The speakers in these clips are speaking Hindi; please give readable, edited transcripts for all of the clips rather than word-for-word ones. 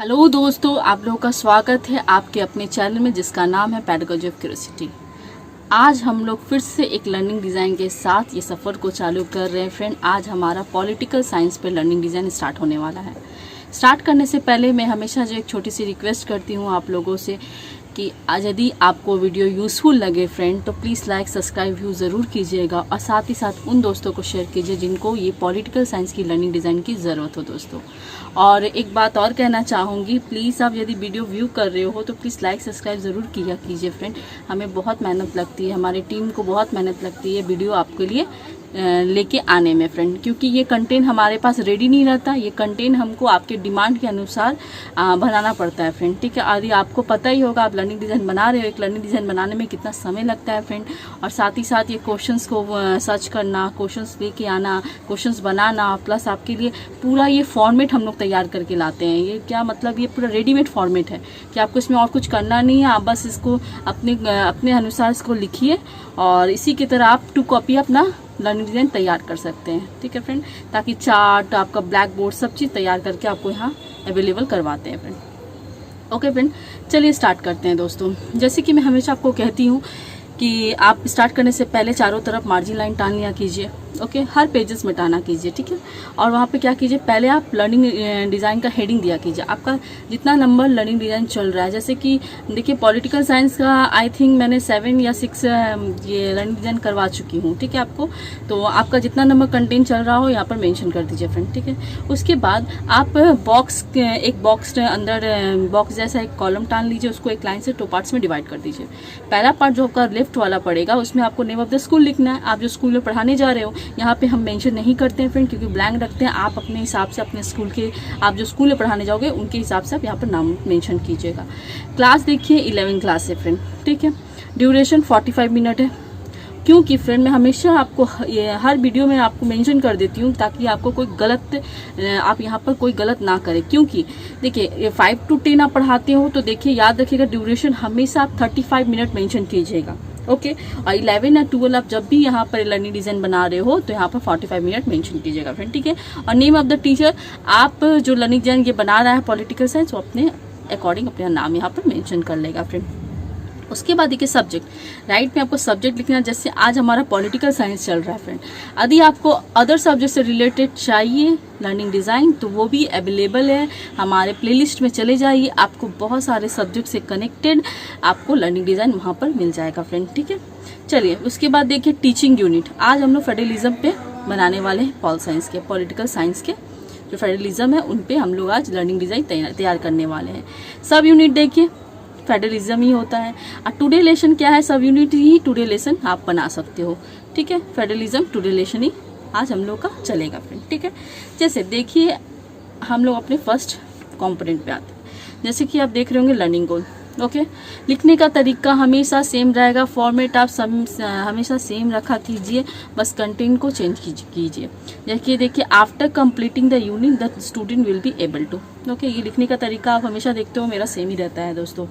हेलो दोस्तों, आप लोगों का स्वागत है आपके अपने चैनल में जिसका नाम है पेडागॉजी ऑफ क्यूरियोसिटी। आज हम लोग फिर से एक लर्निंग डिज़ाइन के साथ ये सफ़र को चालू कर रहे हैं फ्रेंड। आज हमारा पॉलिटिकल साइंस पे लर्निंग डिज़ाइन स्टार्ट होने वाला है। स्टार्ट करने से पहले मैं हमेशा जो एक छोटी सी रिक्वेस्ट करती हूँ आप लोगों से कि आज यदि आपको वीडियो यूज़फुल लगे फ्रेंड तो प्लीज़ लाइक सब्सक्राइब व्यू ज़रूर कीजिएगा और साथ ही साथ उन दोस्तों को शेयर कीजिए जिनको ये पॉलिटिकल साइंस की लर्निंग डिज़ाइन की ज़रूरत हो दोस्तों। और एक बात और कहना चाहूँगी, प्लीज़ आप यदि वीडियो व्यू कर रहे हो तो प्लीज़ लाइक सब्सक्राइब ज़रूर किया कीजिए फ्रेंड। हमें बहुत मेहनत लगती है, हमारी टीम को बहुत मेहनत लगती है वीडियो आपके लिए लेके आने में फ्रेंड, क्योंकि ये कंटेंट हमारे पास रेडी नहीं रहता। ये कंटेंट हमको आपके डिमांड के अनुसार बनाना पड़ता है फ्रेंड, ठीक है। यदि आपको पता ही होगा आप लर्निंग डिज़ाइन बना रहे हो, एक लर्निंग डिज़ाइन बनाने में कितना समय लगता है फ्रेंड। और साथ ही साथ ये क्वेश्चंस को सर्च करना, क्वेश्चंस लेके आना, क्वेश्चंस बनाना, प्लस आपके लिए पूरा ये फॉर्मेट हम लोग तैयार करके लाते हैं। ये क्या मतलब, ये पूरा रेडीमेड फॉर्मेट है कि आपको इसमें और कुछ करना नहीं है। आप बस इसको अपने अनुसार इसको लिखिए और इसी की तरह आप 2 कॉपी अपना लर्निंग डिज़ाइन तैयार कर सकते हैं, ठीक है फ्रेंड। ताकि चार्ट, आपका ब्लैक बोर्ड, सब चीज़ तैयार करके आपको यहाँ अवेलेबल करवाते हैं फ्रेंड। ओके फ्रेंड, चलिए स्टार्ट करते हैं दोस्तों। जैसे कि मैं हमेशा आपको कहती हूँ कि आप स्टार्ट करने से पहले चारों तरफ मार्जिन लाइन टान लिया कीजिए, ओके। हर पेजेस में टाना कीजिए, ठीक है। और वहाँ पे क्या कीजिए, पहले आप लर्निंग डिज़ाइन का हेडिंग दिया कीजिए। आपका जितना नंबर लर्निंग डिज़ाइन चल रहा है, जैसे कि देखिए पॉलिटिकल साइंस का आई थिंक मैंने 7 या 6 ये लर्निंग डिज़ाइन करवा चुकी हूँ, ठीक है। आपको तो आपका जितना नंबर कंटेंट चल रहा हो यहाँ पर मेंशन कर दीजिए फ्रेंड, ठीक है। उसके बाद आप एक बॉक्स अंदर बॉक्स जैसा एक कॉलम टान लीजिए, उसको एक लाइन से 2 पार्ट्स में डिवाइड कर दीजिए। पहला पार्ट जो आपका लेफ्ट वाला पड़ेगा उसमें आपको नेम ऑफ द स्कूल लिखना है, आप जो स्कूल में पढ़ाने जा रहे हो। यहाँ पे हम मेंशन नहीं करते हैं फ्रेंड, क्योंकि ब्लैंक रखते हैं। आप अपने हिसाब से अपने स्कूल के, आप जो स्कूल में पढ़ाने जाओगे उनके हिसाब से आप यहाँ पर नाम मेंशन कीजिएगा। क्लास देखिए 11 क्लास है फ्रेंड, ठीक है। ड्यूरेशन 45 मिनट है। क्योंकि फ्रेंड मैं हमेशा आपको ये हर वीडियो में आपको मेंशन कर देती हूँ ताकि आपको कोई गलत, आप यहाँ पर कोई गलत ना करें। क्योंकि देखिए 5 to 10 आप पढ़ाते हो तो देखिए याद रखिएगा ड्यूरेशन हमेशा आप 35 मिनट मेंशन कीजिएगा, ओके। और 11 या 12 आप जब भी यहाँ पर लर्निंग डिज़ाइन बना रहे हो तो यहाँ पर 45 मिनट मेंशन कीजिएगा फ्रेंड, ठीक है। और नेम ऑफ द टीचर, आप जो लर्निंग डिज़ाइन ये बना रहा है पॉलिटिकल साइंस, वो अपने अकॉर्डिंग अपना नाम यहाँ पर मेंशन कर लेगा फ्रेंड। उसके बाद देखिए सब्जेक्ट, राइट में आपको सब्जेक्ट लिखना है। जैसे आज हमारा पॉलिटिकल साइंस चल रहा है फ्रेंड, यदि आपको अदर सब्जेक्ट से रिलेटेड चाहिए लर्निंग डिज़ाइन तो वो भी अवेलेबल है। हमारे प्लेलिस्ट में चले जाइए, आपको बहुत सारे सब्जेक्ट से कनेक्टेड आपको लर्निंग डिज़ाइन वहाँ पर मिल जाएगा फ्रेंड, ठीक है। चलिए उसके बाद देखिए टीचिंग यूनिट। आज हम लोग फेडरलिज्म पे बनाने वाले हैं, पॉल साइंस के, पॉलिटिकल साइंस के जो फेडरलिज्म है उन पे हम लोग आज लर्निंग डिज़ाइन तैयार करने वाले हैं। सब यूनिट देखिए फेडरलिज्म ही होता है। और टुडे लेसन क्या है, सब यूनिट ही टुडे लेसन आप बना सकते हो, ठीक है। फेडरलिज्म टुडे लेसन ही आज हम लोग का चलेगा फ्रेंड, ठीक है। जैसे देखिए हम लोग अपने फर्स्ट कंपोनेंट पे आते हैं। जैसे कि आप देख रहे होंगे लर्निंग गोल, ओके। लिखने का तरीका हमेशा सेम रहेगा, फॉर्मेट आप हमेशा सेम रखा कीजिए, बस कंटेंट को चेंज कीजिए। जैसे देखिए after completing the unit the student will be able to, okay. ये लिखने का तरीका आप हमेशा देखते हो मेरा सेम ही रहता है दोस्तों।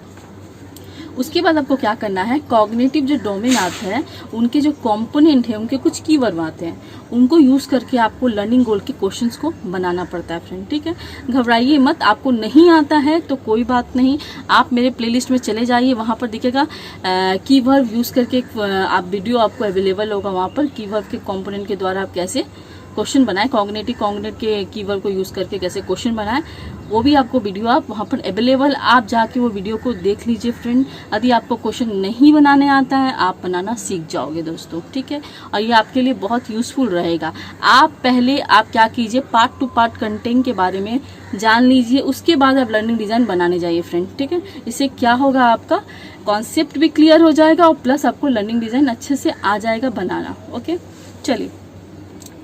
उसके बाद आपको क्या करना है, कॉग्निटिव जो डोमेन आते हैं उनके जो कंपोनेंट है उनके कुछ कीवर्ड आते हैं, उनको यूज़ करके आपको लर्निंग गोल के क्वेश्चंस को बनाना पड़ता है फ्रेंड, ठीक है। घबराइए मत, आपको नहीं आता है तो कोई बात नहीं, आप मेरे प्लेलिस्ट में चले जाइए, वहाँ पर दिखेगा कीवर्ड यूज़ करके आप वीडियो आपको अवेलेबल होगा। वहाँ पर कीवर्ड के कंपोनेंट के द्वारा आप कैसे क्वेश्चन बनाए, कॉग्निटिव के कीवर्ड को यूज़ करके कैसे क्वेश्चन बनाए, वो भी आपको वीडियो आप वहाँ पर अवेलेबल, आप जाके वो वीडियो को देख लीजिए फ्रेंड। यदि आपको क्वेश्चन नहीं बनाने आता है आप बनाना सीख जाओगे दोस्तों, ठीक है। और ये आपके लिए बहुत यूज़फुल रहेगा। आप पहले आप क्या कीजिए, पार्ट टू पार्ट कंटेंट के बारे में जान लीजिए, उसके बाद आप लर्निंग डिज़ाइन बनाने जाइए फ्रेंड, ठीक है। इससे क्या होगा, आपका कॉन्सेप्ट भी क्लियर हो जाएगा और प्लस आपको लर्निंग डिज़ाइन अच्छे से आ जाएगा बनाना, ओके। चलिए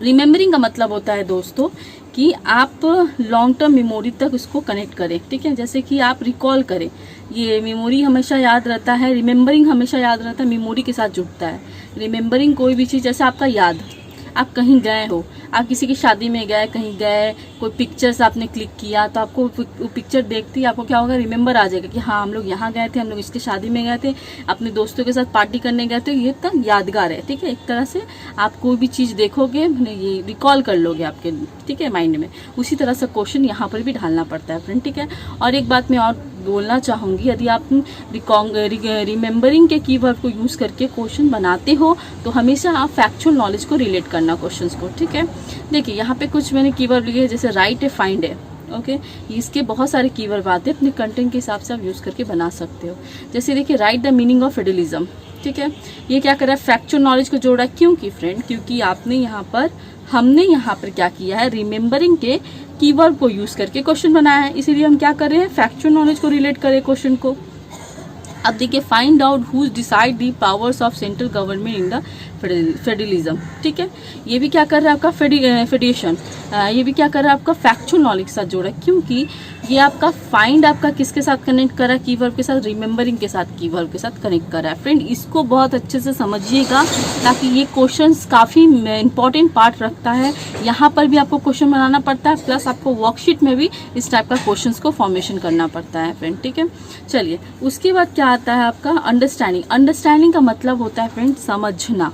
रिमेम्बरिंग का मतलब होता है दोस्तों कि आप लॉन्ग टर्म मेमोरी तक उसको कनेक्ट करें, ठीक है। जैसे कि आप रिकॉल करें, ये मेमोरी हमेशा याद रहता है, रिमेम्बरिंग हमेशा याद रहता है, मेमोरी के साथ जुड़ता है। रिमेम्बरिंग कोई भी चीज़, जैसे आपका याद, आप कहीं गए हो, आप किसी की शादी में गए, कहीं गए, कोई पिक्चर्स आपने क्लिक किया, तो आपको वो पिक्चर देखते ही आपको क्या होगा, रिमेंबर आ जाएगा कि हाँ हम लोग यहाँ गए थे, हम लोग इसकी शादी में गए थे, अपने दोस्तों के साथ पार्टी करने गए थे। ये तक यादगार है, ठीक है। एक तरह से आप कोई भी चीज़ देखोगे ये रिकॉल कर लोगे आपके, ठीक है, माइंड में। उसी तरह से क्वेश्चन यहाँ पर भी ढालना पड़ता है फ्रेंड, ठीक है। और एक बात मैं और बोलना चाहूँगी, यदि आप रिमेंबरिंग के कीवर्ड को यूज़ करके क्वेश्चन बनाते हो तो हमेशा आप फैक्चुअल नॉलेज को रिलेट करना क्वेश्चंस को, ठीक है। देखिए यहाँ पे कुछ मैंने कीवर्ड लिए हैं, जैसे राइट है, फाइंड है, ओके। इसके बहुत सारे कीवर्ड आते हैं, अपने कंटेंट के हिसाब से आप यूज़ करके बना सकते हो। जैसे देखिए right the meaning of federalism, ठीक है। ये क्या कर रहा है, फैक्चुअल नॉलेज को जोड़ा है। क्योंकि फ्रेंड, क्योंकि हमने यहाँ पर क्या किया है, रिमेंबरिंग के कीवर्ड को यूज करके क्वेश्चन बनाया है, इसीलिए हम क्या कर रहे हैं, फैक्चुअल नॉलेज को रिलेट करें क्वेश्चन को। अब देखिए find out who's decide the powers of central government in the federalism, ठीक है। ये भी क्या कर रहा है आपका फेडरेशन, ये भी क्या कर रहा है आपका फैक्चुअल नॉलेज के साथ जोड़ा, क्योंकि ये आपका फाइंड आपका किसके साथ कनेक्ट कर रहा है, कीवर्ड के साथ, रिमेंबरिंग के साथ, कीवर्ड के साथ कनेक्ट कर रहा है। फ्रेंड इसको बहुत अच्छे से समझिएगा, ताकि ये क्वेश्चंस काफ़ी इंपॉर्टेंट पार्ट रखता है। यहाँ पर भी आपको क्वेश्चन बनाना पड़ता है, प्लस आपको वर्कशीट में भी इस टाइप का क्वेश्चंस को फॉर्मेशन करना पड़ता है फ्रेंड, ठीक है। चलिए उसके बाद क्या आता है आपका अंडरस्टैंडिंग। अंडरस्टैंडिंग का मतलब होता है फ्रेंड समझना,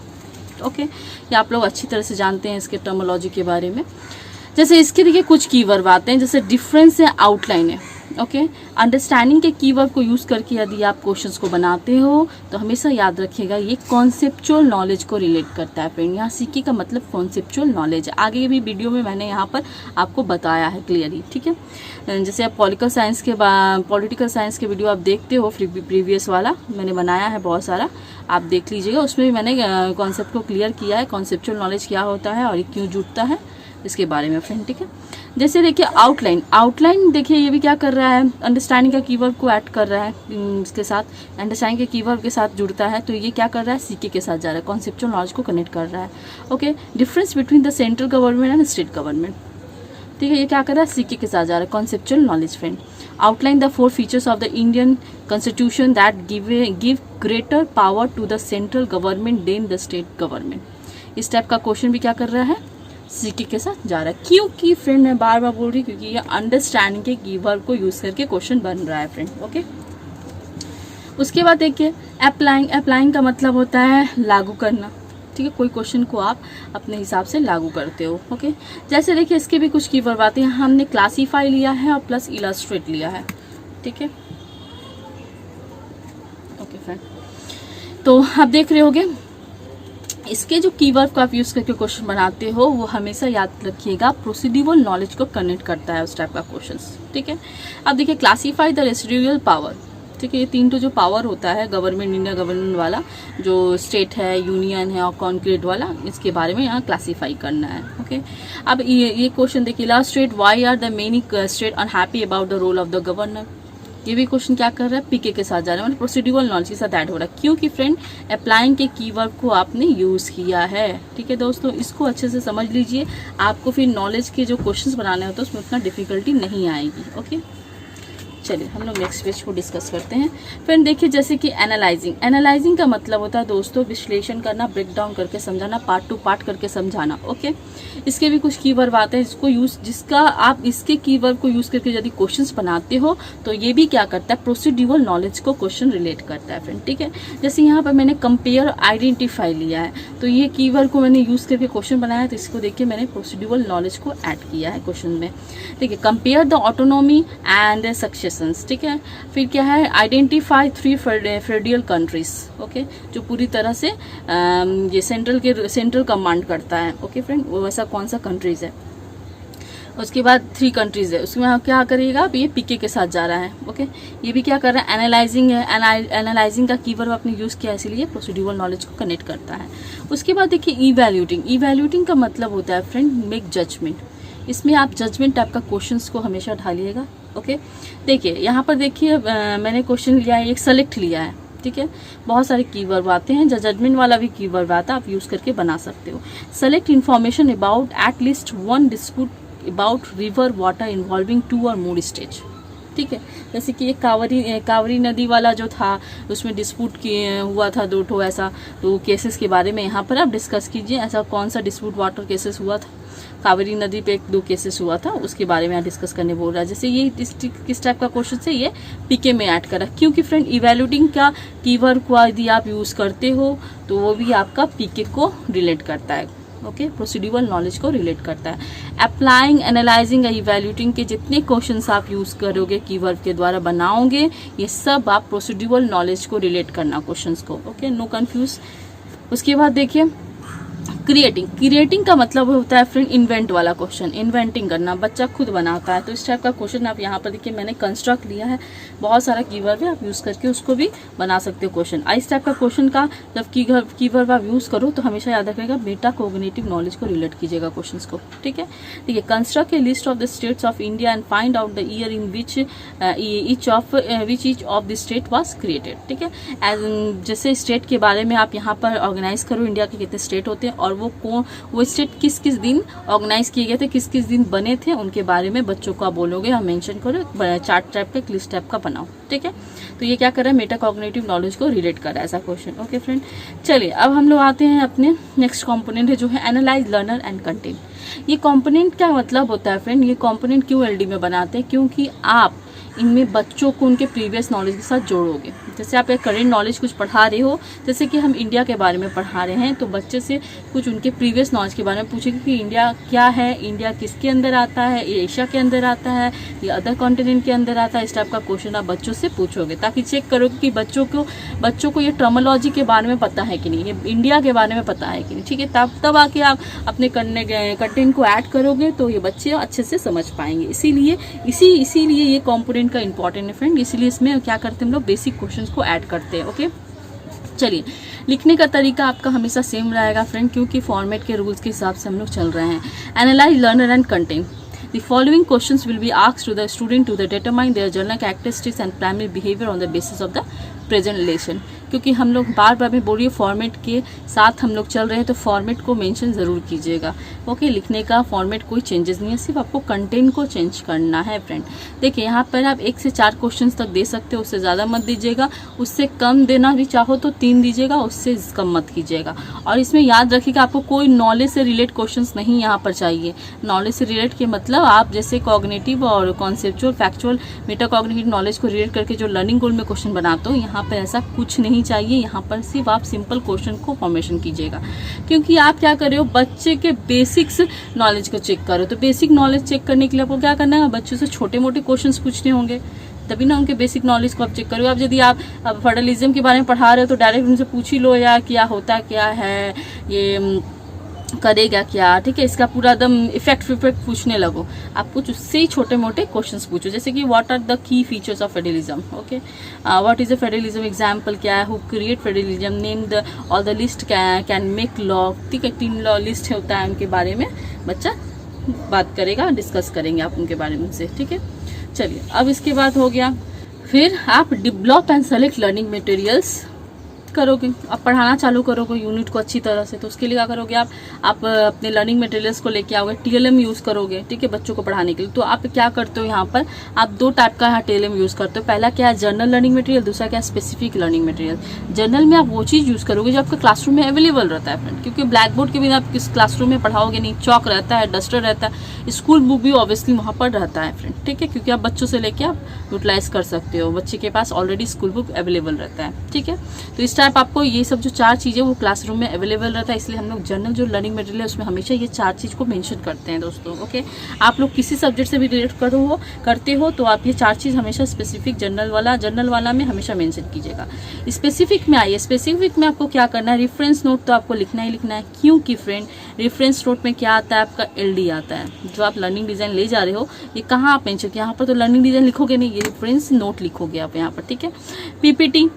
ओके। ये आप लोग अच्छी तरह से जानते हैं इसके टर्मोलॉजी के बारे में। जैसे इसके देखिए कुछ कीवर्ड आते हैं, जैसे डिफरेंस है, आउटलाइन है, ओके। अंडरस्टैंडिंग के कीवर्ड को यूज़ करके यदि आप क्वेश्चंस को बनाते हो तो हमेशा याद रखिएगा ये कॉन्सेप्चुअल नॉलेज को रिलेट करता है फ्रेंड। यहाँ सीके का मतलब कॉन्सेप्चुअल नॉलेज है, आगे भी वीडियो में मैंने यहाँ पर आपको बताया है क्लियरली, ठीक है। जैसे आप पॉलिटिकल साइंस के वीडियो आप देखते हो, प्रीवियस वाला मैंने बनाया है बहुत सारा, आप देख लीजिएगा, उसमें भी मैंने कॉन्सेप्ट को क्लियर किया है, कॉन्सेप्चुअल नॉलेज क्या होता है और ये क्यों जुड़ता है इसके बारे में फ्रेंड, ठीक है। जैसे देखिए आउटलाइन देखिए ये भी क्या कर रहा है, अंडरस्टैंडिंग का कीवर्ड को ऐड कर रहा है, इसके साथ अंडरस्टैंडिंग के कीवर्ड के साथ जुड़ता है, तो ये क्या कर रहा है, सीके के साथ जा रहा है, कॉन्सेप्चुअल नॉलेज को कनेक्ट कर रहा है, okay. Difference between the central government and state government, ठीक है, ये क्या कर रहा है, सीके के साथ जा रहा है, conceptual knowledge friend. Outline the 4 features of the Indian constitution that give greater power to the central government than the state government. इस टाइप का क्वेश्चन भी क्या कर रहा है, सीके के साथ जा रहा है। क्योंकि फ्रेंड मैं बार बार बोल रही हूँ, क्योंकि ये अंडरस्टैंडिंग के कीवर्ड को यूज करके क्वेश्चन बन रहा है फ्रेंड, ओके। उसके बाद देखिए अप्लाइंग का मतलब होता है लागू करना, ठीक है। कोई क्वेश्चन को आप अपने हिसाब से लागू करते हो, ओके। जैसे देखिए इसके भी कुछ कीवर्ड आते हैं, हमने क्लासीफाई लिया है और प्लस इलस्ट्रेट लिया है, ठीक है, ओके फ्रेंड। तो आप देख रहे होगे इसके जो कीवर्ड को आप यूज करके क्वेश्चन बनाते हो वो हमेशा याद रखिएगा प्रोसीड्यूरल नॉलेज को कनेक्ट करता है उस टाइप का क्वेश्चंस, ठीक है। अब देखिए क्लासीफाई द रेसिडुअल पावर, ठीक है। ये 3 जो पावर होता है गवर्नमेंट, इंडिया गवर्नमेंट वाला, जो स्टेट है, यूनियन है और कॉन्क्रीट वाला, इसके बारे में यहाँ क्लासीफाई करना है, ओके। अब ये क्वेश्चन देखिए illustrate why are the many state unhappy about the role of the governor. ये भी क्वेश्चन क्या कर रहा है, पीके के साथ जा रहा है, मतलब प्रोसीड्यूरल नॉलेज के साथ ऐड हो रहा है, क्योंकि फ्रेंड अप्लाइंग के कीवर्ड को आपने यूज किया है, ठीक है दोस्तों। इसको अच्छे से समझ लीजिए, आपको फिर नॉलेज के जो क्वेश्चंस बनाने होते हैं उसमें उतना डिफिकल्टी नहीं आएगी, ओके। चलिए हम लोग नेक्स्ट पेज को डिस्कस करते हैं। फिर देखिए जैसे कि एनालाइजिंग का मतलब होता है दोस्तों विश्लेषण करना, ब्रेक डाउन करके समझाना, पार्ट टू पार्ट करके समझाना, ओके। इसके भी कुछ कीवर्ड आते हैं जिसका आप इसके कीवर्ड को यूज करके यदि क्वेश्चंस बनाते हो तो ये भी क्या करता है, प्रोसीड्यूरल नॉलेज को क्वेश्चन रिलेट करता है फ्रेंड, ठीक है। जैसे यहाँ पर मैंने कंपेयर आइडेंटिफाई लिया है, तो ये कीवर्ड को मैंने यूज करके क्वेश्चन बनाया, तो इसको देखिए मैंने प्रोसीड्यूरल नॉलेज को ऐड किया है क्वेश्चन में। देखिए compare the autonomy and succession, ठीक है। फिर क्या है, आइडेंटिफाई 3 फेडरल कंट्रीज, ओके, जो पूरी तरह से ये सेंट्रल कमांड करता है, ओके फ्रेंड, वो वैसा कौन सा कंट्रीज है। उसके बाद 3 कंट्रीज है, उसमें आप क्या करिएगा, ये पीके के साथ जा रहा है, ओके। ये भी क्या कर रहा है, एनालाइजिंग है, एनालाइजिंग का कीवर्ड आपने यूज किया इसलिए प्रोसीड्यूरल नॉलेज को कनेक्ट करता है। उसके बाद देखिए इवैल्यूएटिंग का मतलब होता है फ्रेंड मेक जजमेंट। इसमें आप जजमेंट टाइप का क्वेश्चंस को हमेशा ढालिएगा, ओके। देखिए यहाँ पर देखिए मैंने क्वेश्चन लिया है, एक सेलेक्ट लिया है, ठीक है। बहुत सारे कीवर्ड आते हैं, जजमेंट वाला भी कीवर्ड आता है, आप यूज करके बना सकते हो। Select information about at least 1 dispute about river water involving 2 और मोर स्टेज, ठीक है। जैसे कि एक कावरी नदी वाला जो था उसमें डिस्प्यूट हुआ था 2 ठो ऐसा, तो केसेस के बारे में यहाँ पर आप डिस्कस कीजिए। ऐसा कौन सा डिस्प्यूट वाटर केसेस हुआ था, कावेरी नदी पे 2 केसेस हुआ था, उसके बारे में यहाँ डिस्कस करने बोल रहा है। जैसे ये किस टाइप का क्वेश्चन है, ये पीके में ऐड करा, क्योंकि फ्रेंड इवैल्यूएटिंग का कीवर्ड को यदि आप यूज करते हो तो वो भी आपका पीके को रिलेट करता है। ओके, प्रोसीड्यूरल नॉलेज को रिलेट करता है। अप्लाइंग, एनालाइजिंग, इवैल्यूएटिंग के जितने क्वेश्चंस आप यूज करोगे, कीवर्ड के द्वारा बनाओगे, ये सब आप प्रोसीड्यूरल नॉलेज को रिलेट करना क्वेश्चंस को। Okay, know confuse. उसके बाद देखिए क्रिएटिंग का मतलब होता है फ्रेंड इन्वेंट वाला क्वेश्चन, इन्वेंटिंग करना, बच्चा खुद बनाता है। तो इस टाइप का क्वेश्चन आप यहाँ पर देखिए, मैंने कंस्ट्रक्ट लिया है, बहुत सारा कीवर्ड है, आप यूज करके उसको भी बना सकते हो क्वेश्चन। इस टाइप का क्वेश्चन का जब कीवर्ड आप यूज करो तो हमेशा याद रखिएगा मेटा कॉग्निटिव नॉलेज को रिलेट कीजिएगा क्वेश्चन को। ठीक है, देखिए construct A list of the states of India and find out the year in which each of the state was created. ठीक है, जैसे स्टेट के बारे में आप यहाँ पर ऑर्गेनाइज करो, इंडिया के कितने स्टेट होते हैं और वो स्टेट किस किस दिन ऑर्गेनाइज किए गए थे, किस किस दिन बने थे, उनके बारे में बच्चों को आप बोलोगे, हम मेंशन करो, चार्ट टाइप का, लिस्ट टाइप का बनाओ। ठीक है, तो ये क्या कर रहा है, मेटा कॉग्निटिव नॉलेज को रिलेट कर रहा है ऐसा क्वेश्चन। ओके फ्रेंड, चलिए अब हम लोग आते हैं अपने नेक्स्ट कंपोनेंट है जो है एनालाइज, लर्नर एंड कंटेंट। ये कंपोनेंट क्या मतलब होता है फ्रेंड, ये कंपोनेंट क्यों एलडी में बनाते हैं, क्योंकि आप इनमें बच्चों को उनके प्रीवियस नॉलेज के साथ जोड़ोगे। जैसे आप एक करेंट नॉलेज कुछ पढ़ा रहे हो, जैसे कि हम इंडिया के बारे में पढ़ा रहे हैं, तो बच्चे से कुछ उनके प्रीवियस नॉलेज के बारे में पूछेंगे कि इंडिया क्या है, इंडिया किसके अंदर आता है, ये एशिया के अंदर आता है, ये अदर कॉन्टिनेंट के अंदर आता है। इस टाइप का क्वेश्चन आप बच्चों से पूछोगे ताकि चेक करोगे कि बच्चों को ये टर्मोलॉजी के बारे में पता है कि नहीं, ये इंडिया के बारे में पता है कि नहीं। ठीक है, तब आके आप अपने कंटेंट को ऐड करोगे तो ये बच्चे अच्छे से समझ पाएंगे। इसीलिए ये कॉम्पोनेंट का इंपॉर्टेंट है फ्रेंड, इसलिए इसमें क्या करते हैं हम लोग, बेसिक क्वेश्चंस को ऐड करते हैं। ओके, चलिए लिखने का तरीका आपका हमेशा सेम रहेगा फ्रेंड, क्योंकि फॉर्मेट के रूल्स के हिसाब से हम लोग चल रहे हैं। Analyse, learner and content. The following questions will be asked to the student to determine their general characteristics and primary behavior on the basis of the present relation। क्योंकि हम लोग बार बार में बोलिए फॉर्मेट के साथ हम लोग चल रहे हैं, तो फॉर्मेट को मेंशन ज़रूर कीजिएगा। ओके, लिखने का फॉर्मेट कोई चेंजेस नहीं है, सिर्फ आपको कंटेंट को चेंज करना है फ्रेंड। देखिए यहाँ पर आप 1 से 4 क्वेश्चंस तक दे सकते हो, उससे ज़्यादा मत दीजिएगा, उससे कम देना भी चाहो तो 3 दीजिएगा, उससे कम मत कीजिएगा। और इसमें याद रखिएगा आपको कोई नॉलेज से रिलेट क्वेश्चंस नहीं यहाँ पर चाहिए। नॉलेज से रिलेट के मतलब आप जैसे कॉग्निटिव और conceptual, factual, Meta cognitive knowledge को रिलेट करके जो लर्निंग गोल में क्वेश्चन बनाते हो, यहाँ पर ऐसा कुछ नहीं चाहिए। यहाँ पर सिर्फ आप सिंपल क्वेश्चन को फॉर्मेशन कीजिएगा, क्योंकि आप क्या कर रहे हो, बच्चे के बेसिक्स नॉलेज को चेक करो। तो बेसिक नॉलेज चेक करने के लिए आपको क्या करना है, बच्चों से छोटे मोटे क्वेश्चंस पूछने होंगे, तभी ना उनके बेसिक नॉलेज को आप चेक करोगे। अब यदि आप फेडरलिज्म के बारे में पढ़ा रहे हो तो डायरेक्ट उनसे पूछ ही लो यार, क्या होता क्या है, ये करेगा क्या। ठीक है, इसका पूरा एकदम इफेक्ट पूछने लगो, आप कुछ उससे ही छोटे मोटे क्वेश्चंस पूछो, जैसे कि what are the key features of federalism. Okay, what is a federalism, example क्या है, who create federalism, name the all the list, can make law. ठीक है, 3 लॉ लिस्ट होता है, उनके बारे में बच्चा बात करेगा, डिस्कस करेंगे आप उनके बारे में से। ठीक है, चलिए अब इसके बाद हो गया, फिर आप develop and select learning materials करोगे। अब पढ़ाना चालू करोगे यूनिट को अच्छी तरह से, तो उसके लिए क्या करोगे, आप अपने लर्निंग मटेरियल्स को लेके आओगे, टीएलएम यूज करोगे। ठीक है, बच्चों को पढ़ाने के लिए। तो आप क्या करते हो, यहाँ पर आप 2 टाइप का यहाँ टीएलएम यूज करते हो। पहला क्या है, जनरल लर्निंग मटेरियल, दूसरा क्या है, स्पेसिफिक लर्निंग मटेरियल। जनरल में आप वो चीज यूज करोगे जो आपके क्लासरूम में अवेलेबल रहता है फ्रेंड, क्योंकि ब्लैक बोर्ड के बिना आप किस क्लासरूम में पढ़ाओगे नहीं, चौक रहता है, डस्टर रहता है, स्कूल बुक भी ऑब्वियसली वहाँ पर रहता है फ्रेंड। ठीक है, क्योंकि आप बच्चों से लेके आप यूटिलाइज कर सकते हो, बच्चे के पास ऑलरेडी स्कूल बुक अवेलेबल रहता है। ठीक है, तो इस टाइप आपको ये सब जो 4 चीजें वो क्लासरूम में अवेलेबल रहता है, इसलिए हम लोग जनरल जो लर्निंग मटेरियल है उसमें हमेशा ये 4 चीज को मेंशन करते हैं दोस्तों। ओके, आप लोग किसी सब्जेक्ट से भी रिलेट करते हो तो आप ये 4 चीज हमेशा स्पेसिफिक जनरल वाला में हमेशा मेंशन कीजिएगा। स्पेसिफिक में आइए, स्पेसिफिक में आपको क्या करना है, रेफरेंस नोट तो आपको लिखना ही लिखना है, क्योंकि फ्रेंड रेफरेंस नोट में क्या आता है, आपका एलडी आता है। जो आप लर्निंग डिजाइन ले जा रहे हो, ये कहाँ आप मेंशन, यहाँ पर तो लर्निंग डिजाइन लिखोगे नहीं, ये रेफरेंस नोट लिखोगे आप यहाँ पर। ठीक है, पीपीटी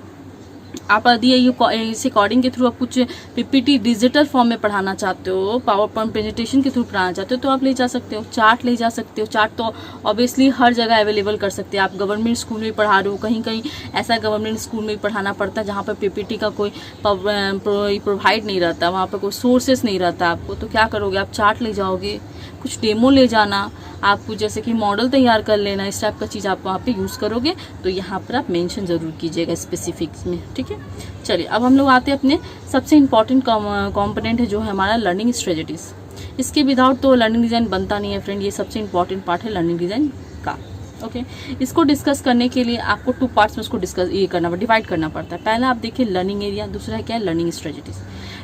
आप दिए इस अकॉर्डिंग के थ्रू आप कुछ पीपीटी डिजिटल फॉर्म में पढ़ाना चाहते हो, पावर पॉइंट प्रेजेंटेशन के थ्रू पढ़ाना चाहते हो, तो आप ले जा सकते हो। चार्ट ले जा सकते हो, चार्ट तो ऑब्वियसली हर जगह अवेलेबल कर सकते हैं। आप गवर्नमेंट स्कूल में पढ़ा रहे हो, कहीं कहीं ऐसा गवर्नमेंट स्कूल में पढ़ाना पड़ता है जहाँ पर पीपीटी का कोई प्रोवाइड नहीं रहता, वहाँ पर कोई सोर्सेस नहीं रहता आपको, तो क्या करोगे, आप चार्ट ले जाओगे, कुछ डेमो ले जाना, आपको जैसे कि मॉडल तैयार कर लेना, इस टाइप का चीज़ आप वहाँ पे यूज़ करोगे तो यहाँ पर आप मेंशन ज़रूर कीजिएगा स्पेसिफिक्स में, ठीक है। चलिए अब हम लोग आते हैं अपने सबसे इम्पॉर्टेंट कॉम्पोनेंट है जो है हमारा लर्निंग स्ट्रेटजीज। इसके विदाउट तो लर्निंग डिज़ाइन बनता नहीं है फ्रेंड, ये सबसे इम्पॉर्टेंट पार्ट है लर्निंग डिज़ाइन का। ओके इसको डिस्कस करने के लिए आपको 2 पार्ट्स में इसको डिवाइड करना पड़ता है। पहला आप देखिए लर्निंग एरिया, दूसरा है क्या है लर्निंग स्ट्रेटजीज।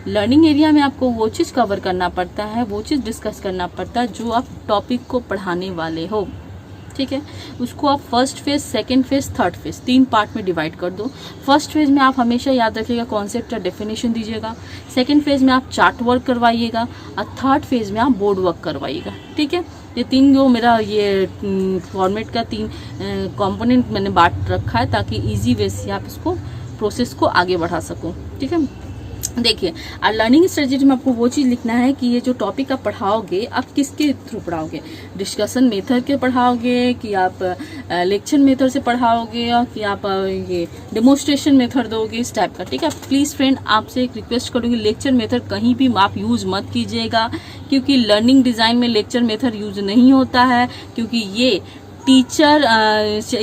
लर्निंग एरिया में आपको वो चीज़ कवर करना पड़ता है, वो चीज़ डिस्कस करना पड़ता है जो आप टॉपिक को पढ़ाने वाले हो, ठीक है। उसको आप first phase, second phase, third phase 3 part में डिवाइड कर दो। फर्स्ट फेज में आप हमेशा याद रखिएगा कॉन्सेप्ट या डेफिनेशन दीजिएगा, सेकेंड फेज में आप चार्ट वर्क करवाइएगा और थर्ड फेज में आप बोर्ड वर्क करवाइएगा, ठीक है। ये 3 जो मेरा ये फॉर्मेट का 3 कंपोनेंट मैंने बांट रखा है ताकि इजी वे से आप इसको प्रोसेस को आगे बढ़ा सको, ठीक है। देखिए लर्निंग स्ट्रेटजी में आपको वो चीज़ लिखना है कि ये जो टॉपिक आप पढ़ाओगे आप किसके थ्रू पढ़ाओगे, डिस्कशन मेथड के पढ़ाओगे कि आप लेक्चर मेथड से पढ़ाओगे या कि आप ये डेमोन्स्ट्रेशन मेथड दोगे, इस टाइप का, ठीक है। प्लीज़ फ्रेंड आपसे एक रिक्वेस्ट करूँगी लेक्चर मेथड कहीं भी आप यूज़ मत कीजिएगा, क्योंकि लर्निंग डिज़ाइन में लेक्चर मेथड यूज़ नहीं होता है, क्योंकि ये टीचर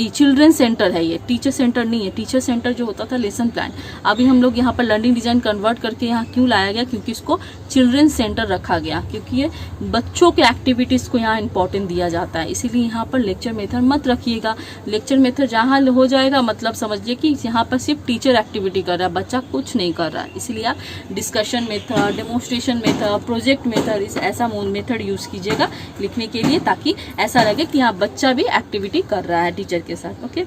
चिल्ड्रन सेंटर है, ये टीचर सेंटर नहीं है। टीचर सेंटर जो होता था लेसन प्लान, अभी हम लोग यहाँ पर लर्निंग डिज़ाइन कन्वर्ट करके यहाँ क्यों लाया गया, क्योंकि इसको चिल्ड्रन सेंटर रखा गया, क्योंकि ये बच्चों के एक्टिविटीज़ को यहाँ इंपॉर्टेंट दिया जाता है। इसीलिए यहाँ पर लेक्चर मेथड मत रखिएगा। लेक्चर मेथड जहाँ हो जाएगा मतलब समझिए कि यहाँ पर सिर्फ टीचर एक्टिविटी कर रहा है, बच्चा कुछ नहीं कर रहा है। इसीलिए आप discussion method, demonstration method, project method, इस ऐसा मेथड यूज़ कीजिएगा लिखने के लिए, ताकि ऐसा लगे कि यहाँ बच्चा भी एक्टिविटी कर रहा है टीचर के साथ। ओके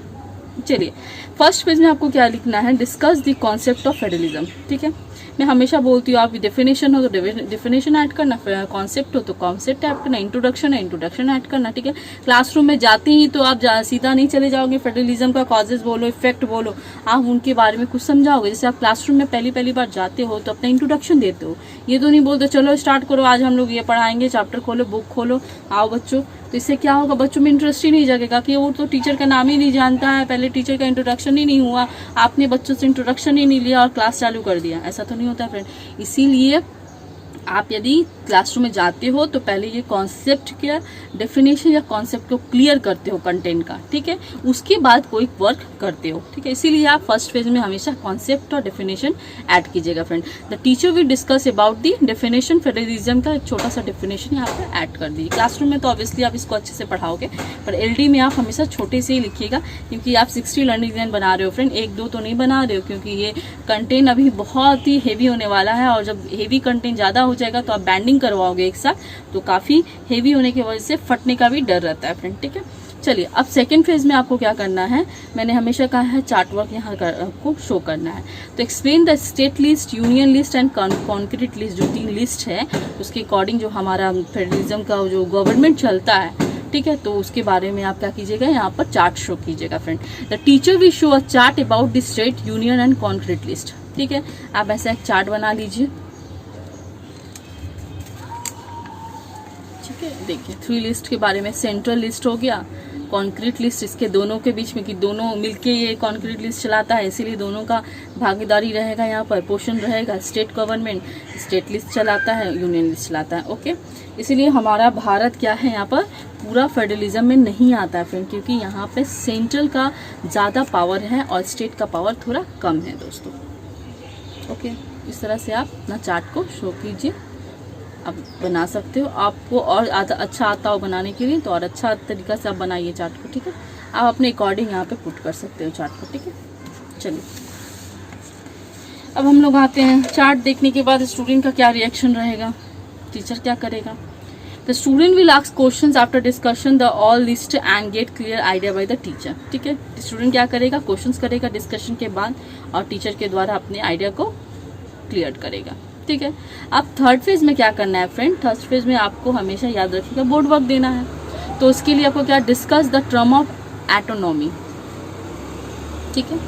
चलिए फर्स्ट पेज में आपको क्या लिखना है, discuss the concept of federalism, ठीक है। मैं हमेशा बोलती हूँ आप डेफिनेशन हो तो डेफिनेशन ऐड करना, कॉन्सेप्ट हो तो कॉन्सेप्ट ऐड करना, इंट्रोडक्शन है इंट्रोडक्शन ऐड करना, ठीक है। क्लासरूम में जाते ही तो आप सीधा नहीं चले जाओगे फेडरलिज्म का कॉजेज बोलो, इफेक्ट बोलो, आप उनके बारे में कुछ समझाओगे। जैसे आप क्लासरूम में पहली बार जाते हो तो अपना इंट्रोडक्शन देते हो, ये तो नहीं बोलते चलो स्टार्ट करो आज हम लोग ये पढ़ाएंगे, चैप्टर खोलो, बुक खोलो, आओ बच्चों। तो इससे क्या होगा, बच्चों में इंटरेस्ट ही नहीं जगेगा कि वो तो टीचर का नाम ही नहीं जानता है, पहले टीचर का इंट्रोडक्शन ही नहीं हुआ, आपने बच्चों से इंट्रोडक्शन ही नहीं लिया और क्लास चालू कर दिया। ऐसा तो नहीं होता फ्रेंड। इसीलिए आप यदि क्लासरूम में जाते हो तो पहले ये कॉन्सेप्ट का डेफिनेशन या कॉन्सेप्ट को क्लियर करते हो कंटेंट का, ठीक है, उसके बाद कोई वर्क करते हो, ठीक है। इसीलिए आप फर्स्ट फेज में हमेशा कॉन्सेप्ट और डेफिनेशन ऐड कीजिएगा friend. The teacher will discuss about the definition, federalism का एक छोटा सा डेफिनेशन यहाँ पे ऐड कर दीजिए। क्लासरूम में तो ऑब्वियसली आप इसको अच्छे से पढ़ाओगे, पर एलडी में आप हमेशा छोटे से ही लिखिएगा, क्योंकि आप 60 लर्निंग डिज़ाइन बना रहे हो फ्रेंड, 1-2 तो नहीं बना रहे हो, क्योंकि ये कंटेंट अभी बहुत ही हेवी होने वाला है, और जब हेवी कंटेंट ज़्यादा हो जाएगा तो आप बैंडिंग करवाओगे एक साथ, तो काफ़ी हेवी होने की वजह से फटने का भी डर रहता है फ्रेंड, ठीक है। चलिए अब सेकेंड फेज में आपको क्या करना है, मैंने हमेशा कहा है चार्ट वर्क यहाँ आपको शो करना है। तो explain the state list, union list and concrete list, जो 3 लिस्ट है उसके अकॉर्डिंग जो हमारा फेडरलिज्म का जो गवर्नमेंट चलता है, ठीक है, तो उसके बारे में आप क्या कीजिएगा, यहाँ पर चार्ट शो कीजिएगा friend. The teacher will show a chart about the state, union and concrete list, ठीक है। आप ऐसा एक चार्ट बना लीजिए, ठीक है। देखिए 3 लिस्ट के बारे में, सेंट्रल लिस्ट हो गया, कॉन्क्रीट लिस्ट इसके दोनों के बीच में, कि दोनों मिलके ये कॉन्क्रीट लिस्ट चलाता है, इसीलिए दोनों का भागीदारी रहेगा, यहाँ पर पोर्शन रहेगा। स्टेट गवर्नमेंट स्टेट लिस्ट चलाता है, यूनियन लिस्ट चलाता है, ओके। इसीलिए हमारा भारत क्या है यहाँ पर पूरा फेडरलिज्म में नहीं आता है फ्रेंड, क्योंकि यहाँ पे सेंट्रल का ज़्यादा पावर है और स्टेट का पावर थोड़ा कम है दोस्तों, ओके। इस तरह से आप अपना चार्ट को शो कीजिए, आप बना सकते हो। आपको और अच्छा आता हो बनाने के लिए तो और अच्छा तरीका से आप बनाइए चार्ट को, ठीक है। आप अपने अकॉर्डिंग यहाँ पे पुट कर सकते हो चार्ट को, ठीक है। चलिए अब हम लोग आते हैं, चार्ट देखने के बाद स्टूडेंट का क्या रिएक्शन रहेगा, टीचर क्या करेगा। The student will ask questions after discussion the all list and get clear idea by the teacher, ठीक है। स्टूडेंट क्या करेगा, क्वेश्चंस करेगा डिस्कशन के बाद और टीचर के द्वारा अपने आइडिया को क्लियर करेगा, ठीक है। अब थर्ड फेज में क्या करना है फ्रेंड, थर्ड फेज में आपको हमेशा याद रखिएगा बोर्ड वर्क देना है। तो इसके लिए आपको क्या, discuss the term of autonomy, ठीक है।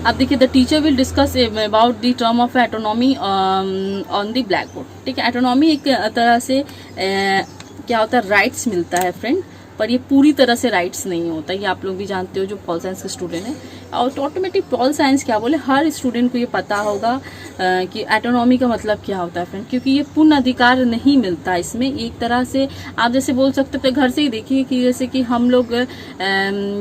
अब देखिए the teacher will discuss about the term of autonomy on the black board, ठीक है। एटोनॉमी एक तरह से क्या होता है, राइट्स मिलता है फ्रेंड, पर ये पूरी तरह से राइट्स नहीं होता, ये आप लोग भी जानते हो जो पॉल साइंस के स्टूडेंट हैं। और ऑटोमेटिक पॉल साइंस क्या बोले, हर स्टूडेंट को ये पता होगा कि ऑटोनॉमी का मतलब क्या होता है फ्रेंड, क्योंकि ये पूर्ण अधिकार नहीं मिलता इसमें। एक तरह से आप जैसे बोल सकते हो, घर से ही देखिए कि जैसे कि हम लोग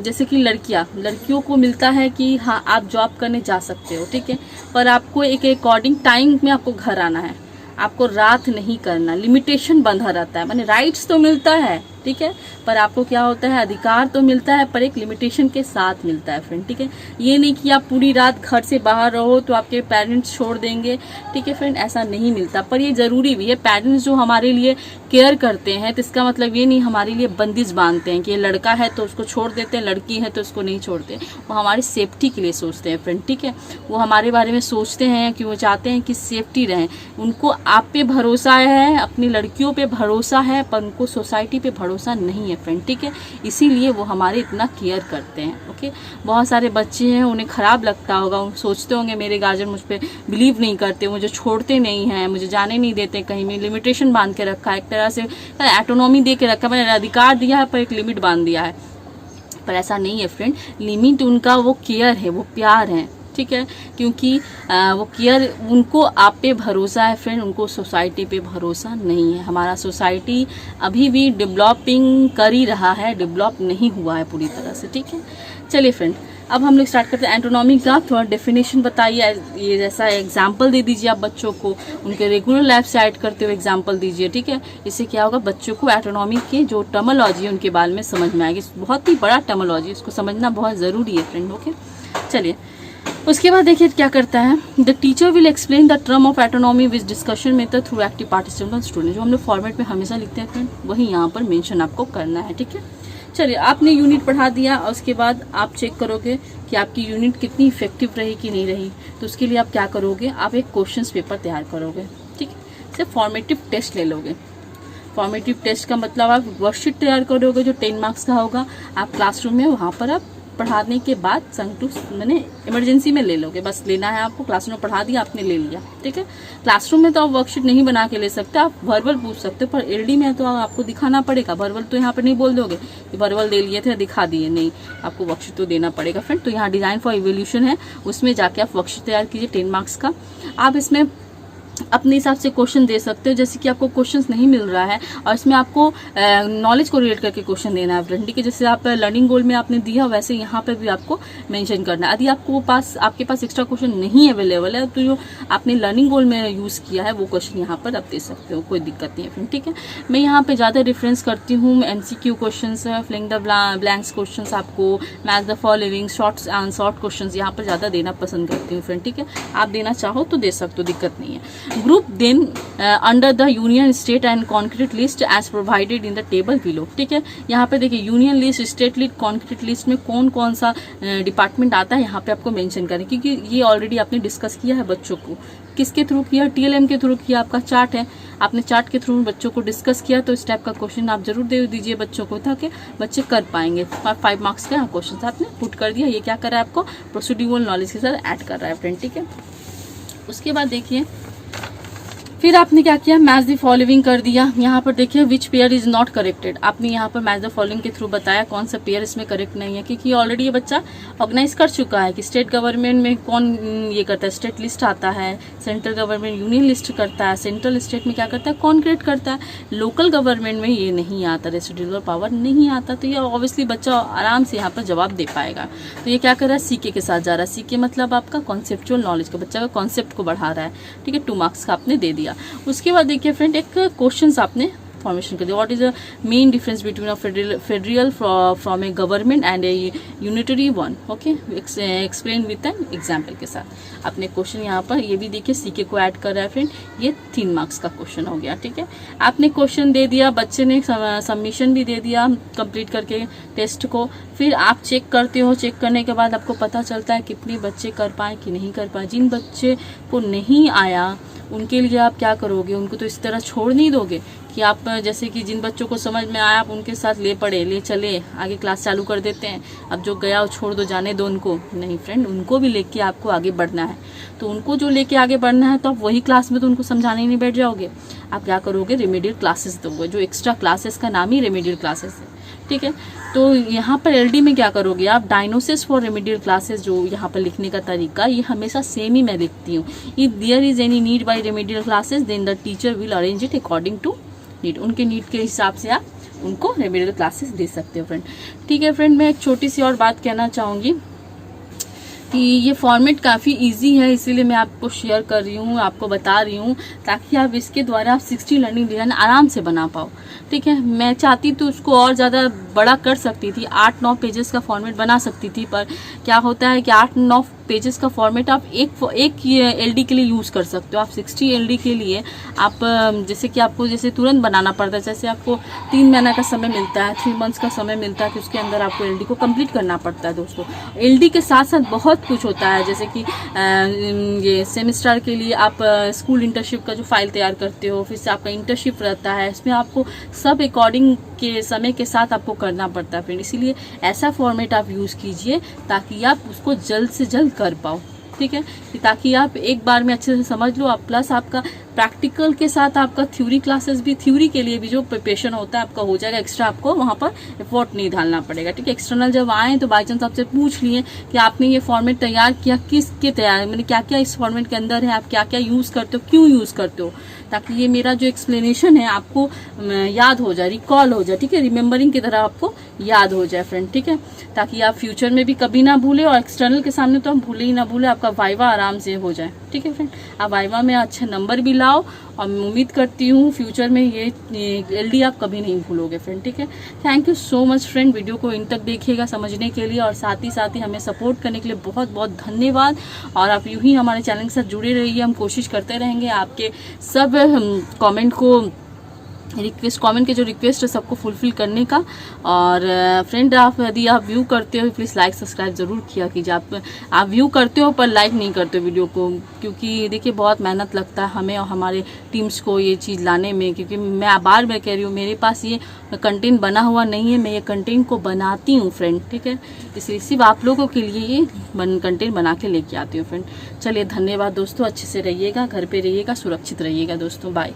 जैसे कि लड़कियों को मिलता है कि हाँ आप जॉब करने जा सकते हो, ठीक है, पर आपको एक अकॉर्डिंग टाइम में आपको घर आना है, आपको रात नहीं करना, लिमिटेशन बंधा रहता है। माने राइट्स तो मिलता है, ठीक है, पर आपको क्या होता है, अधिकार तो मिलता है पर एक लिमिटेशन के साथ मिलता है फ्रेंड, ठीक है। ये नहीं कि आप पूरी रात घर से बाहर रहो तो आपके पेरेंट्स छोड़ देंगे, ठीक है फ्रेंड, ऐसा नहीं मिलता। पर ये जरूरी भी है, पेरेंट्स जो हमारे लिए केयर करते हैं तो इसका मतलब ये नहीं हमारे लिए बंदिश बांधते हैं कि ये लड़का है तो उसको छोड़ देते हैं, लड़की है तो उसको नहीं छोड़ते। वो हमारी सेफ्टी के लिए सोचते हैं फ्रेंड, ठीक है। वो हमारे बारे में सोचते हैं कि वो चाहते हैं कि सेफ्टी रहे। उनको आप पे भरोसा है, अपनी लड़कियों पे भरोसा है, पर उनको सोसाइटी पे भरोसा नहीं है फ्रेंड, ठीक है। इसीलिए वो हमारे इतना केयर करते हैं। ओके, बहुत सारे बच्चे हैं उन्हें खराब लगता होगा, वो सोचते होंगे मेरे गार्जियन मुझ पर बिलीव नहीं करते, मुझे छोड़ते नहीं हैं, मुझे जाने नहीं देते कहीं में, लिमिटेशन बांध के रखा है, एक तरह से ऑटोनॉमी दे के रखा है, मैंने अधिकार दिया है पर एक लिमिट बांध दिया है। पर ऐसा नहीं है फ्रेंड, लिमिट उनका वो केयर है, वो प्यार है, ठीक है, क्योंकि वो केयर, उनको आप पे भरोसा है फ्रेंड, उनको सोसाइटी पे भरोसा नहीं है। हमारा सोसाइटी अभी भी डेवलपिंग कर ही रहा है, डेवलप नहीं हुआ है पूरी तरह से, ठीक है। चलिए फ्रेंड, अब हम लोग स्टार्ट करते हैं एंटोनॉमी का। थोड़ा डेफिनेशन बताइए, ये जैसा एग्जाम्पल दे दीजिए आप बच्चों को, उनके रेगुलर लाइफ से ऐड करते हुए एग्जाम्पल दीजिए, ठीक है। इससे क्या होगा, बच्चों को एंटोनॉमी के जो टर्मोलॉजी है उनके बारे में समझ में आएगी। बहुत ही बड़ा टर्मोलॉजी, उसको समझना बहुत ज़रूरी है फ्रेंड। ओके, चलिए उसके बाद देखिए क्या करता है, the teacher will explain the term of autonomy with discussion method through active participation student. जो हम लोग फॉर्मेट में हमेशा लिखते हैं फ्रेंड, वही यहाँ पर मेंशन आपको करना है, ठीक है। चलिए, आपने यूनिट पढ़ा दिया और उसके बाद आप चेक करोगे कि आपकी यूनिट कितनी इफेक्टिव रही कि नहीं रही। तो उसके लिए आप क्या करोगे, आप एक क्वेश्चन पेपर तैयार करोगे, ठीक है। सिर्फ फॉर्मेटिव टेस्ट ले लोगे। फॉर्मेटिव टेस्ट का मतलब आप वर्कशीट तैयार करोगे जो 10 मार्क्स का होगा। आप क्लासरूम में वहाँ पर आप पढ़ाने के बाद मैंने इमरजेंसी में ले लोगे, बस लेना है आपको। क्लासरूम में पढ़ा दिया आपने, ले लिया, ठीक है। क्लासरूम में तो आप वर्कशीट नहीं बना के ले सकते, आप वर्बल पूछ सकते हो, पर एलडी में तो आपको दिखाना पड़ेगा। वर्बल तो यहाँ पर नहीं बोल दोगे कि वर्बल दे लिए थे दिखा दिए, नहीं, आपको वर्कशीट तो देना पड़ेगा फ्रेंड। तो यहाँ डिजाइन फॉर इवोल्यूशन है, उसमें जाके आप वर्कशीट तैयार कीजिए 10 मार्क्स का। आप इसमें अपने हिसाब से क्वेश्चन दे सकते हो, जैसे कि आपको क्वेश्चंस नहीं मिल रहा है और इसमें आपको नॉलेज को रिलेट करके क्वेश्चन देना है फ्रेंड, ठीक है। जैसे आप लर्निंग गोल में आपने दिया, वैसे यहाँ पे भी आपको मेंशन करना है। यदि आपके पास एक्स्ट्रा क्वेश्चन नहीं अवेलेबल है तो जो आपने लर्निंग गोल में यूज़ किया है वो क्वेश्चन यहाँ पर आप दे सकते हो, कोई दिक्कत नहीं है फ्रेंड, ठीक है। मैं यहाँ पे ज़्यादा रेफरेंस करती हूँ MCQ question, filling the blanks question, आपको match the following short question यहाँ पर ज़्यादा देना पसंद करती हूँ फ्रेंड, ठीक है। आप देना चाहो तो दे सकते हो, दिक्कत नहीं है। Group then under the union state and concrete list as provided in the table below, ठीक है। यहाँ पे देखिए union list, state list, concrete list में कौन कौन सा डिपार्टमेंट आता है यहाँ पे आपको मेंशन करें, क्योंकि ये ऑलरेडी आपने डिस्कस किया है बच्चों को। किसके थ्रू किया, TLM के थ्रू किया, आपका चार्ट है, आपने चार्ट के थ्रू बच्चों को डिस्कस किया। तो इस टाइप का क्वेश्चन आप जरूर दे दीजिए बच्चों को, ताकि बच्चे कर पाएंगे। 5 मार्क्स का क्वेश्चन आपने पुट कर दिया। ये क्या कर रहा है, आपको प्रोसीड्यूरल नॉलेज के साथ ऐड कर रहा है फ्रेंड, ठीक है। उसके बाद देखिए फिर आपने क्या किया, मैच द फॉलोइंग कर दिया। यहाँ पर देखिए which pair is not corrected, आपने यहाँ पर मैच द फॉलोइंग के थ्रू बताया कौन सा पेयर इसमें करेक्ट नहीं है, क्योंकि ऑलरेडी ये बच्चा ऑर्गेनाइज कर चुका है कि स्टेट गवर्नमेंट में कौन ये करता है, स्टेट लिस्ट आता है, सेंट्रल गवर्नमेंट यूनियन लिस्ट करता है, सेंट्रल स्टेट में क्या करता है, कॉन्क्रीट करता है, लोकल गवर्नमेंट में ये नहीं आता, रेसिडुअल पावर नहीं आता। तो ये ऑब्वियसली बच्चा आराम से यहाँ पर जवाब दे पाएगा। तो ये क्या कर रहा है, CK के साथ जा रहा है। CK मतलब आपका कॉन्सेप्चुअल नॉलेज का, बच्चा का कॉन्सेप्ट को बढ़ा रहा है, ठीक है। 2 मार्क्स का आपने दे दिया। उसके बाद देखिए फ्रेंड, एक क्वेश्चन आपने फॉर्मेशन कर दिया। What is the main difference between a federal from A government and A unitary one, okay, explain with an example के साथ। आपने क्वेश्चन यहाँ पर ये भी देखिए CK को ऐड कर रहा है फ्रेंड, ये 3 मार्क्स का क्वेश्चन हो गया, ठीक है। आपने क्वेश्चन दे दिया, बच्चे ने सबमिशन भी दे दिया कंप्लीट करके टेस्ट को। फिर आप चेक करते हो, चेक करने के बाद आपको पता चलता है कितने बच्चे कर पाए कि नहीं कर पाए। जिन बच्चे को नहीं आया उनके लिए आप क्या करोगे, उनको तो इस तरह छोड़ नहीं दोगे कि आप जैसे कि जिन बच्चों को समझ में आया आप उनके साथ ले पड़े, ले चले, आगे क्लास चालू कर देते हैं, अब जो गया वो छोड़ दो, जाने दो उनको। नहीं फ्रेंड, उनको भी लेके आपको आगे बढ़ना है। तो उनको जो लेके आगे बढ़ना है तो आप वही क्लास में तो उनको समझाने नहीं बैठ जाओगे, आप क्या करोगे, रेमेडियल क्लासेस दोगे। जो एक्स्ट्रा क्लासेस का नाम ही रेमेडियल क्लासेस है, ठीक है। तो यहाँ पर एलडी में क्या करोगे आप, डायग्नोसिस फॉर रेमेडियल क्लासेस जो यहाँ पर लिखने का तरीका ये हमेशा सेम ही मैं लिखती हूँ। If there is any need by remedial classes then the teacher will arrange it according to need. उनके नीड के हिसाब से आप उनको रेमेडियल क्लासेस दे सकते हो फ्रेंड। ठीक है फ्रेंड, मैं एक छोटी सी और बात कहना चाहूँगी कि ये फॉर्मेट काफ़ी इजी है, इसीलिए मैं आपको शेयर कर रही हूँ, आपको बता रही हूँ, ताकि आप इसके द्वारा आप 60 लर्निंग डिजाइन आराम से बना पाओ। ठीक है, मैं चाहती तो उसको और ज़्यादा बड़ा कर सकती थी, 8-9 पेजेस का फॉर्मेट बना सकती थी, पर क्या होता है कि 8-9 पेजेस का फॉर्मेट आप एक एलडी के लिए यूज़ कर सकते हो। आप 60 एलडी के लिए आप जैसे कि आपको जैसे तुरंत बनाना पड़ता है, जैसे आपको 3 महीना का समय मिलता है, 3 मंथ्स का समय मिलता है कि उसके अंदर आपको एलडी को कंप्लीट करना पड़ता है। दोस्तों एलडी के साथ साथ बहुत कुछ होता है, जैसे कि ये सेमेस्टर के लिए आप स्कूल इंटर्नशिप का जो फाइल तैयार करते हो, फिर से आपका इंटर्नशिप रहता है, इसमें आपको सब अकॉर्डिंग के समय के साथ आपको करना पड़ता है फ्रेंड। इसीलिए ऐसा फॉर्मेट आप यूज़ कीजिए ताकि आप उसको जल्द से जल्द कर पाओ। ठीक है, ताकि आप एक बार में अच्छे से समझ लो, आप प्लस आपका प्रैक्टिकल के साथ आपका थ्योरी क्लासेस भी, थ्योरी के लिए भी जो प्रिपरेशन होता है आपका हो जाएगा, एक्स्ट्रा आपको वहाँ पर एफर्ट नहीं डालना पड़ेगा। ठीक है, एक्सटर्नल जब आए तो बाई चांस आपसे पूछ लिए कि आपने ये फॉर्मेट तैयार किया, किसके तैयार, मैंने क्या क्या इस फॉर्मेट के अंदर है, आप क्या क्या यूज़ करते हो, क्यों यूज़ करते हो, ताकि ये मेरा जो एक्सप्लेनेशन है आपको याद हो जाए, रिकॉल हो जाए। ठीक है, रिमेम्बरिंग की तरह आपको याद हो जाए फ्रेंड। ठीक है, ताकि आप फ्यूचर में भी कभी ना भूले और एक्सटर्नल के सामने तो हम भूले ही ना भूले, आपका वाइवा आराम से हो जाए। ठीक है फ्रेंड, आप वाइवा में अच्छे नंबर भी लाओ और मैं उम्मीद करती हूँ फ्यूचर में ये एलडी आप कभी नहीं भूलोगे फ्रेंड। ठीक है, thank you so much friend, video को इन तक देखिएगा समझने के लिए, और साथ ही हमें सपोर्ट करने के लिए बहुत बहुत धन्यवाद। और आप यूं ही हमारे चैनल के साथ जुड़े रहिए, हम कोशिश करते रहेंगे आपके सब कमेंट को, कमेंट के जो रिक्वेस्ट है सबको फुलफिल करने का। और फ्रेंड आप यदि आप व्यू करते हो प्लीज़ लाइक सब्सक्राइब ज़रूर किया कीजिए। आप व्यू करते हो पर लाइक नहीं करते हो वीडियो को, क्योंकि देखिए बहुत मेहनत लगता है हमें और हमारे टीम्स को ये चीज़ लाने में, क्योंकि मैं बार बार कह रही हूँ मेरे पास ये कंटेंट बना हुआ नहीं है, मैं ये कंटेंट को बनाती हूँ फ्रेंड। ठीक है, इसलिए सिर्फ आप लोगों के लिए ये कंटेंट बना के लेके आती हूँ फ्रेंड। चलिए धन्यवाद दोस्तों, अच्छे से रहिएगा, घर पे रहिएगा, सुरक्षित रहिएगा दोस्तों, बाय।